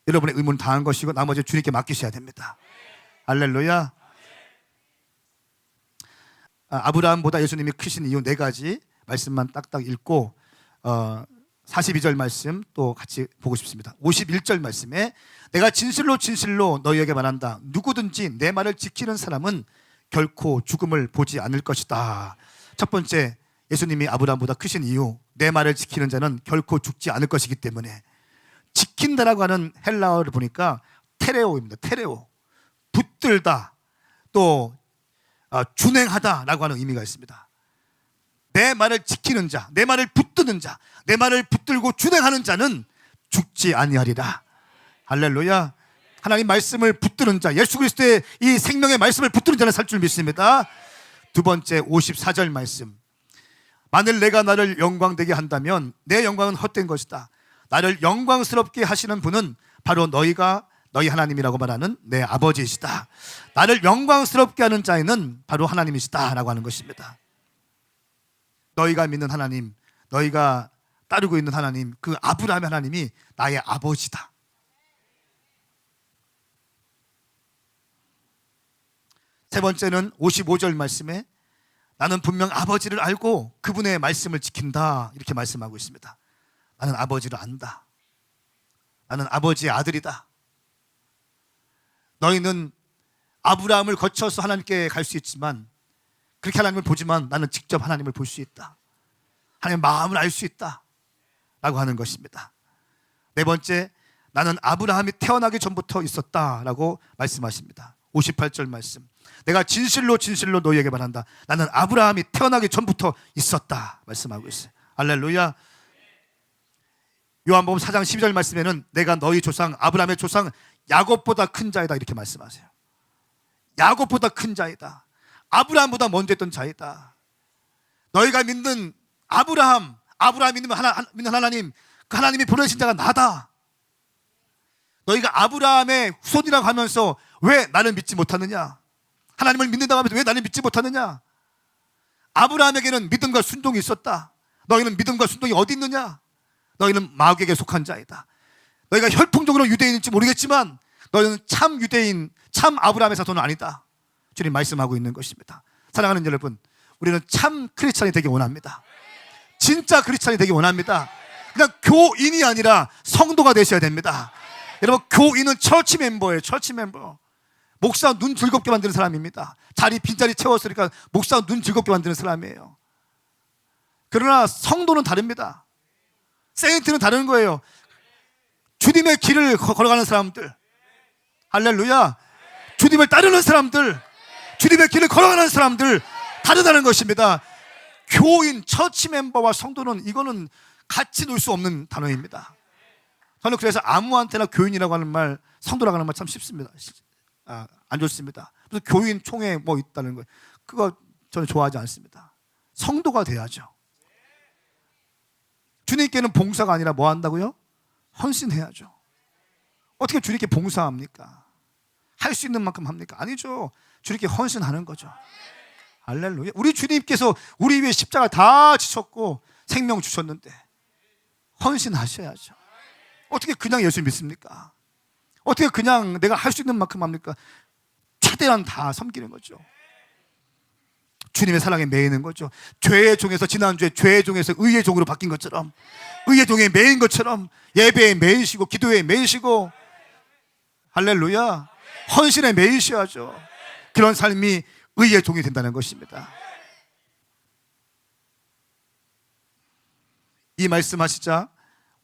여러분의 의무는 다한 것이고 나머지 주님께 맡기셔야 됩니다. 할렐루야. 아브라함보다 예수님이 크신 이유 네 가지 말씀만 딱딱 읽고 42절 말씀 또 같이 보고 싶습니다. 51절 말씀에 내가 진실로 진실로 너희에게 말한다. 누구든지 내 말을 지키는 사람은 결코 죽음을 보지 않을 것이다. 첫 번째, 예수님이 아브라함보다 크신 이유, 내 말을 지키는 자는 결코 죽지 않을 것이기 때문에. 지킨다라고 하는 헬라어를 보니까 테레오입니다. 테레오. 붙들다, 또 준행하다라고 하는 의미가 있습니다. 내 말을 지키는 자, 내 말을 붙드는 자, 내 말을 붙들고 준행하는 자는 죽지 아니하리라. 할렐루야. 하나님 말씀을 붙드는 자, 예수 그리스도의 이 생명의 말씀을 붙드는 자는 살 줄 믿습니다. 두 번째, 54절 말씀. 만일 내가 나를 영광되게 한다면 내 영광은 헛된 것이다. 나를 영광스럽게 하시는 분은 바로 너희가 너희 하나님이라고 말하는 내 아버지이시다. 나를 영광스럽게 하는 자에는 바로 하나님이시다 라고 하는 것입니다. 너희가 믿는 하나님, 너희가 따르고 있는 하나님, 그 아브라함의 하나님이 나의 아버지다. 세 번째는 55절 말씀에 나는 분명 아버지를 알고 그분의 말씀을 지킨다 이렇게 말씀하고 있습니다. 나는 아버지를 안다. 나는 아버지의 아들이다. 너희는 아브라함을 거쳐서 하나님께 갈 수 있지만 그렇게 하나님을 보지만 나는 직접 하나님을 볼 수 있다. 하나님의 마음을 알 수 있다 라고 하는 것입니다. 네 번째, 나는 아브라함이 태어나기 전부터 있었다라고 말씀하십니다. 58절 말씀. 내가 진실로 진실로 너희에게 말한다. 나는 아브라함이 태어나기 전부터 있었다 말씀하고 있어요. 할렐루야. 요한복음 4장 12절 말씀에는 내가 너희 조상 아브라함의 조상 야곱보다 큰 자이다 이렇게 말씀하세요. 야곱보다 큰 자이다. 아브라함보다 먼저 했던 자이다. 너희가 믿는 아브라함 믿는 하나님, 그 하나님이 보내신 자가 나다. 너희가 아브라함의 후손이라고 하면서 왜 나를 믿지 못하느냐? 하나님을 믿는다고 하면서 왜 나를 믿지 못하느냐? 아브라함에게는 믿음과 순종이 있었다. 너희는 믿음과 순종이 어디 있느냐? 너희는 마귀에게 속한 자이다. 너희가 혈통적으로 유대인일지 모르겠지만 너희는 참 유대인, 참 아브라함의 자손은 아니다. 주님 말씀하고 있는 것입니다. 사랑하는 여러분, 우리는 참 크리스찬이 되기 원합니다. 진짜 크리스찬이 되기 원합니다. 그냥 교인이 아니라 성도가 되셔야 됩니다. 여러분, 교인은 처치 멤버예요. 처치 멤버. 목사 눈 즐겁게 만드는 사람입니다. 빈자리 채웠으니까 목사 눈 즐겁게 만드는 사람이에요. 그러나 성도는 다릅니다. 세인트는 다른 거예요. 주님의 길을 걸어가는 사람들, 할렐루야, 주님을 따르는 사람들, 주님의 길을 걸어가는 사람들, 다르다는 것입니다. 교인, 처치 멤버와 성도는 이거는 같이 놀 수 없는 단어입니다. 저는 그래서 아무한테나 교인이라고 하는 말, 성도라고 하는 말 참 쉽습니다. 안 좋습니다. 그래서 교인 총회 뭐 있다는 거, 그거 저는 좋아하지 않습니다. 성도가 돼야죠. 주님께는 봉사가 아니라 뭐 한다고요? 헌신해야죠. 어떻게 주님께 봉사합니까? 할 수 있는 만큼 합니까? 아니죠. 주님께 헌신하는 거죠. 할렐루야. 우리 주님께서 우리 위해 십자가 다 지셨고 생명 주셨는데 헌신하셔야죠. 어떻게 그냥 예수 믿습니까? 어떻게 그냥 내가 할 수 있는 만큼 합니까? 최대한 다 섬기는 거죠. 주님의 사랑에 매이는 거죠. 죄의 종에서, 지난주에 죄의 종에서 의의 종으로 바뀐 것처럼, 의의 종에 매인 것처럼 예배에 매이시고 기도에 매이시고, 할렐루야, 헌신에 매이셔야죠. 그런 삶이 의의 종이 된다는 것입니다. 이 말씀하시자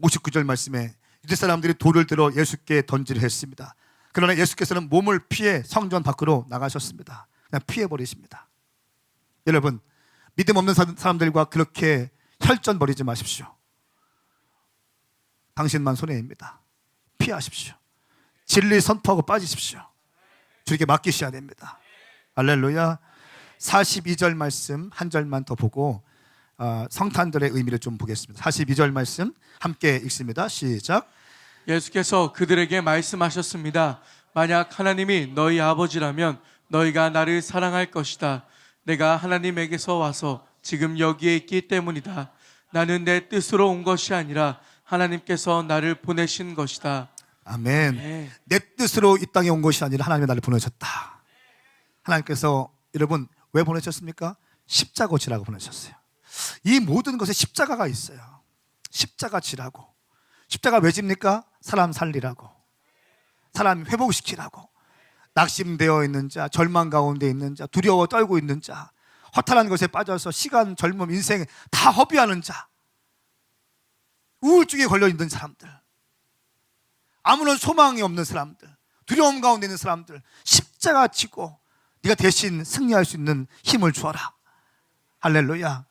59절 말씀에 유대 사람들이 돌을 들어 예수께 던지려 했습니다. 그러나 예수께서는 몸을 피해 성전 밖으로 나가셨습니다. 그냥 피해버리십니다. 여러분, 믿음 없는 사람들과 그렇게 혈전 벌이지 마십시오. 당신만 손해입니다. 피하십시오. 진리 선포하고 빠지십시오. 주님께 맡기셔야 됩니다. 할렐루야. 42절 말씀 한 절만 더 보고 성탄절의 의미를 좀 보겠습니다. 42절 말씀 함께 읽습니다. 시작. 예수께서 그들에게 말씀하셨습니다. 만약 하나님이 너희 아버지라면 너희가 나를 사랑할 것이다. 내가 하나님에게서 와서 지금 여기에 있기 때문이다. 나는 내 뜻으로 온 것이 아니라 하나님께서 나를 보내신 것이다. 아멘. 네. 내 뜻으로 이 땅에 온 것이 아니라 하나님이 나를 보내셨다. 하나님께서 여러분 왜 보내셨습니까? 십자가 지라고 보내셨어요. 이 모든 것에 십자가가 있어요. 십자가 지라고. 십자가 왜 집니까? 사람 살리라고, 사람 회복시키라고. 낙심되어 있는 자, 절망 가운데 있는 자, 두려워 떨고 있는 자, 허탈한 것에 빠져서 시간, 젊음, 인생 다 허비하는 자, 우울증에 걸려 있는 사람들, 아무런 소망이 없는 사람들, 두려움 가운데 있는 사람들, 십자가 지고 네가 대신 승리할 수 있는 힘을 주어라. 할렐루야.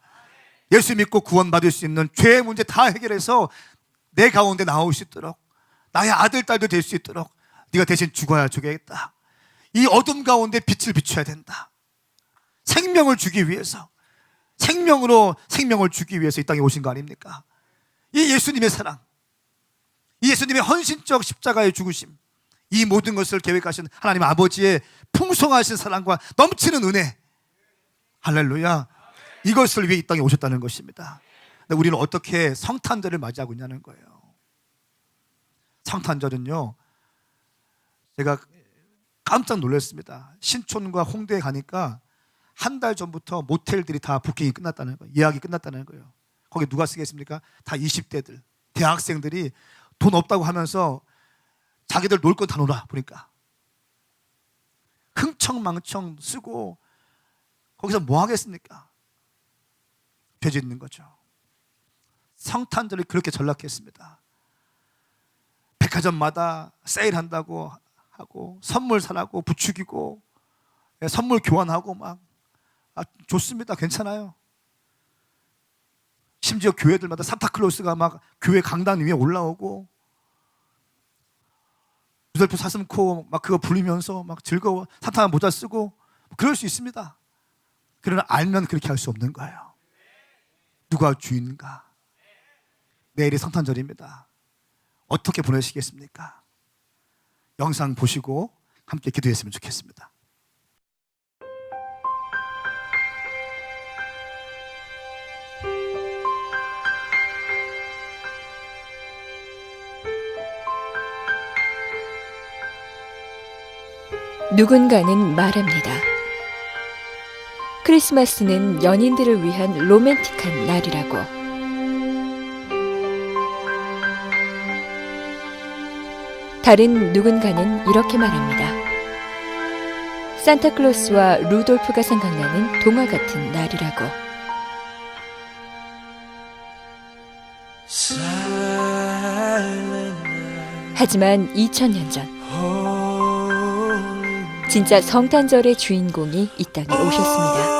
예수 믿고 구원받을 수 있는 죄의 문제 다 해결해서 내 가운데 나올 수 있도록, 나의 아들, 딸도 될 수 있도록 네가 대신 죽어야 죽여야겠다. 이 어둠 가운데 빛을 비춰야 된다. 생명을 주기 위해서, 생명으로 생명을 주기 위해서 이 땅에 오신 거 아닙니까? 이 예수님의 사랑, 이 예수님의 헌신적 십자가의 죽으심, 이 모든 것을 계획하신 하나님 아버지의 풍성하신 사랑과 넘치는 은혜, 할렐루야, 이것을 위해 이 땅에 오셨다는 것입니다. 근데 우리는 어떻게 성탄절을 맞이하고 있냐는 거예요. 성탄절은요, 제가 깜짝 놀랐습니다. 신촌과 홍대에 가니까 한 달 전부터 모텔들이 다 부킹이 끝났다는 거예요. 예약이 끝났다는 거예요. 거기 누가 쓰겠습니까? 다 20대들, 대학생들이 돈 없다고 하면서 자기들 놀 건 다 놀아 보니까 흥청망청 쓰고 거기서 뭐 하겠습니까? 죄 짓는 거죠. 성탄절이 그렇게 전락했습니다. 백화점마다 세일한다고 하고 선물 사라고 부추기고 선물 교환하고 막 좋습니다. 괜찮아요. 심지어 교회들마다 산타클로스가 막 교회 강단 위에 올라오고 루돌프 사슴코 막 그거 부르면서 막 즐거워 사탕 모자 쓰고 그럴 수 있습니다. 그러나 알면 그렇게 할 수 없는 거예요. 누가 주인가? 내일이 성탄절입니다. 어떻게 보내시겠습니까? 영상 보시고 함께 기도했으면 좋겠습니다. 누군가는 말합니다. 크리스마스는 연인들을 위한 로맨틱한 날이라고. 다른 누군가는 이렇게 말합니다. 산타클로스와 루돌프가 생각나는 동화 같은 날이라고. 하지만 2000년 전 진짜 성탄절의 주인공이 이 땅에 오셨습니다.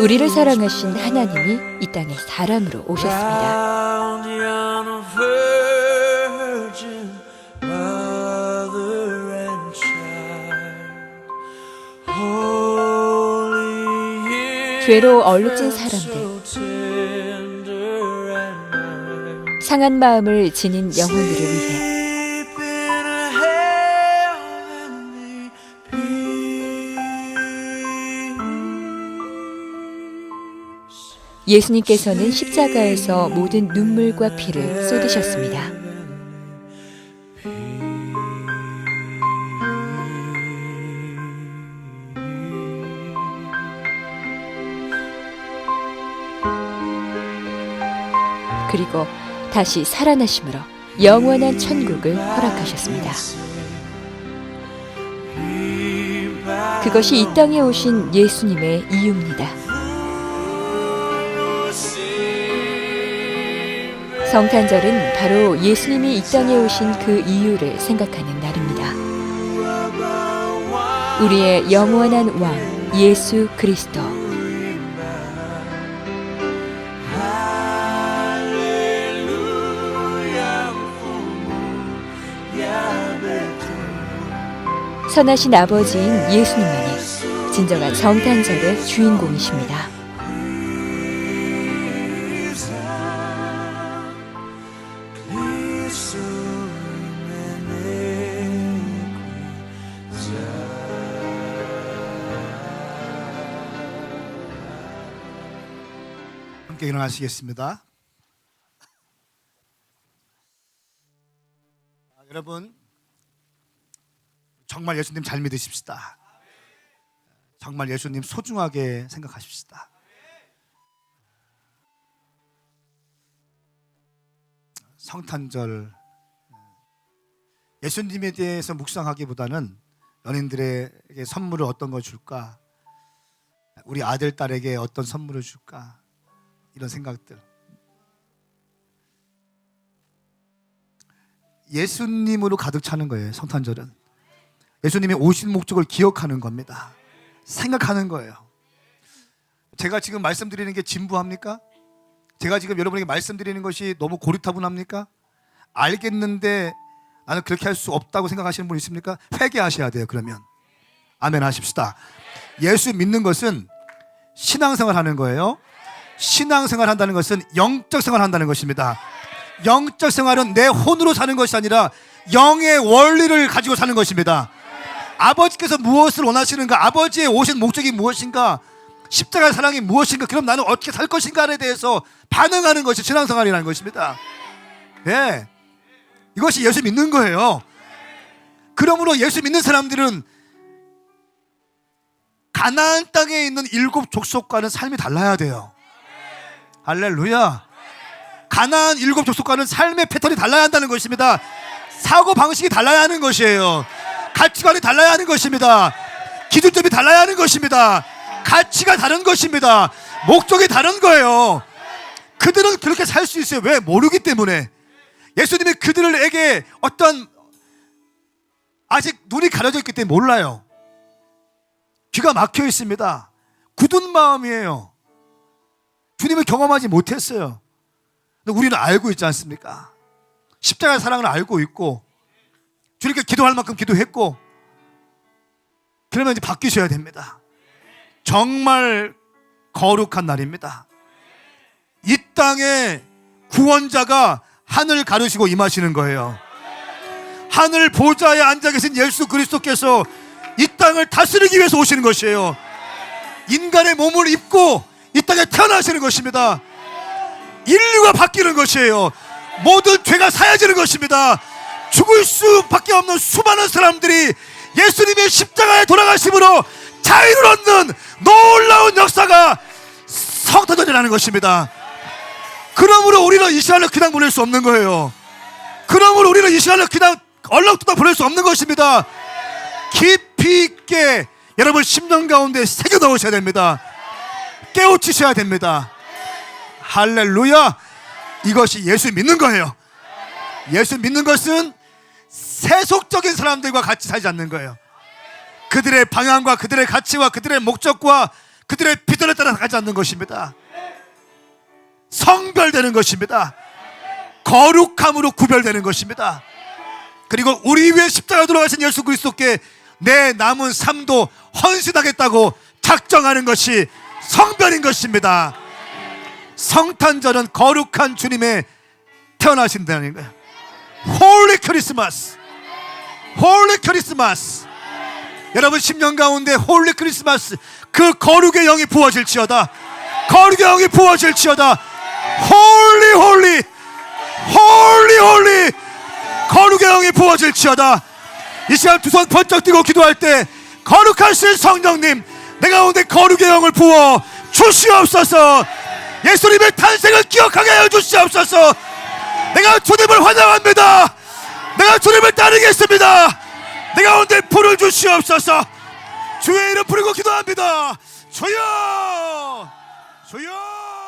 우리를 사랑하신 하나님이 이 땅에 사람으로 오셨습니다. 죄로 얼룩진 사람들, 상한 마음을 지닌 영혼들을 위해 예수님께서는 십자가에서 모든 눈물과 피를 쏟으셨습니다. 그리고 다시 살아나심으로 영원한 천국을 허락하셨습니다. 그것이 이 땅에 오신 예수님의 이유입니다. 성탄절은 바로 예수님이 이 땅에 오신 그 이유를 생각하는 날입니다. 우리의 영원한 왕 예수 그리스도. 선하신 아버지인 예수님만이 진정한 성탄절의 주인공이십니다. 함께 일어나시겠습니다. 여러분, 정말 예수님 잘 믿으십시다. 정말 예수님 소중하게 생각하십시다. 성탄절, 예수님에 대해서 묵상하기보다는 연인들에게 선물을 어떤 걸 줄까, 우리 아들, 딸에게 어떤 선물을 줄까, 이런 생각들. 예수님으로 가득 차는 거예요. 성탄절은 예수님이 오신 목적을 기억하는 겁니다. 생각하는 거예요. 제가 지금 말씀드리는 게 진부합니까? 제가 지금 여러분에게 말씀드리는 것이 너무 고리타분합니까? 알겠는데 나는 그렇게 할 수 없다고 생각하시는 분 있습니까? 회개하셔야 돼요. 그러면 아멘 하십시다. 예수 믿는 것은 신앙생활 하는 거예요. 신앙생활 한다는 것은 영적 생활 한다는 것입니다. 영적 생활은 내 혼으로 사는 것이 아니라 영의 원리를 가지고 사는 것입니다. 아버지께서 무엇을 원하시는가, 아버지의 오신 목적이 무엇인가, 십자가의 사랑이 무엇인가, 그럼 나는 어떻게 살 것인가에 대해서 반응하는 것이 신앙생활이라는 것입니다. 네, 이것이 예수 믿는 거예요. 그러므로 예수 믿는 사람들은 가나안 땅에 있는 7 족속과는 삶이 달라야 돼요. 할렐루야. 가나안 7 족속과는 삶의 패턴이 달라야 한다는 것입니다. 사고방식이 달라야 하는 것이에요. 가치관이 달라야 하는 것입니다. 기준점이 달라야 하는 것입니다. 가치가 다른 것입니다. 목적이 다른 거예요. 그들은 그렇게 살 수 있어요. 왜? 모르기 때문에. 예수님이 그들에게 어떤 아직 눈이 가려져 있기 때문에 몰라요. 귀가 막혀 있습니다. 굳은 마음이에요. 주님을 경험하지 못했어요. 근데 우리는 알고 있지 않습니까? 십자가의 사랑을 알고 있고 주님께 기도할 만큼 기도했고, 그러면 이제 바뀌셔야 됩니다. 정말 거룩한 날입니다. 이 땅에 구원자가 하늘 가르시고 임하시는 거예요. 하늘 보좌에 앉아 계신 예수 그리스도께서 이 땅을 다스리기 위해서 오시는 것이에요. 인간의 몸을 입고 이 땅에 태어나시는 것입니다. 인류가 바뀌는 것이에요. 모든 죄가 사해지는 것입니다. 죽을 수밖에 없는 수많은 사람들이 예수님의 십자가에 돌아가심으로 자유를 얻는 놀라운 역사가 성탄절이라는 것입니다. 그러므로 우리는 이 시간을 그냥 보낼 수 없는 거예요. 그러므로 우리는 이 시간을 그냥 얼렁뚱땅 보낼 수 없는 것입니다. 깊이 있게 여러분 심령 가운데 새겨 넣으셔야 됩니다. 깨우치셔야 됩니다. 할렐루야. 이것이 예수 믿는 거예요. 예수 믿는 것은 세속적인 사람들과 같이 살지 않는 거예요. 그들의 방향과 그들의 가치와 그들의 목적과 그들의 비전에 따라 가지 않는 것입니다. 성별되는 것입니다. 거룩함으로 구별되는 것입니다. 그리고 우리 위해 십자가 돌아가신 예수 그리스도께 내 남은 삶도 헌신하겠다고 작정하는 것이 성별인 것입니다. 성탄절은 거룩한 주님의 태어나신다는 거예요. 홀리 크리스마스, 홀리 크리스마스. 여러분 심령 가운데 홀리 크리스마스, 그 거룩의 영이 부어질지어다. 거룩의 영이 부어질지어다. 홀리 홀리 홀리 홀리 거룩의 영이 부어질지어다. 이 시간 두 손 번쩍 들고 기도할 때 거룩하신 성령님, 내 가운데 거룩의 영을 부어 주시옵소서. 예수님의 탄생을 기억하게 하여 주시옵소서. 내가 주님을 환영합니다. 내가 주님을 따르겠습니다. 내 가운데 불을 주시옵소서. 주의 이름 부르고 기도합니다. 주여, 주여.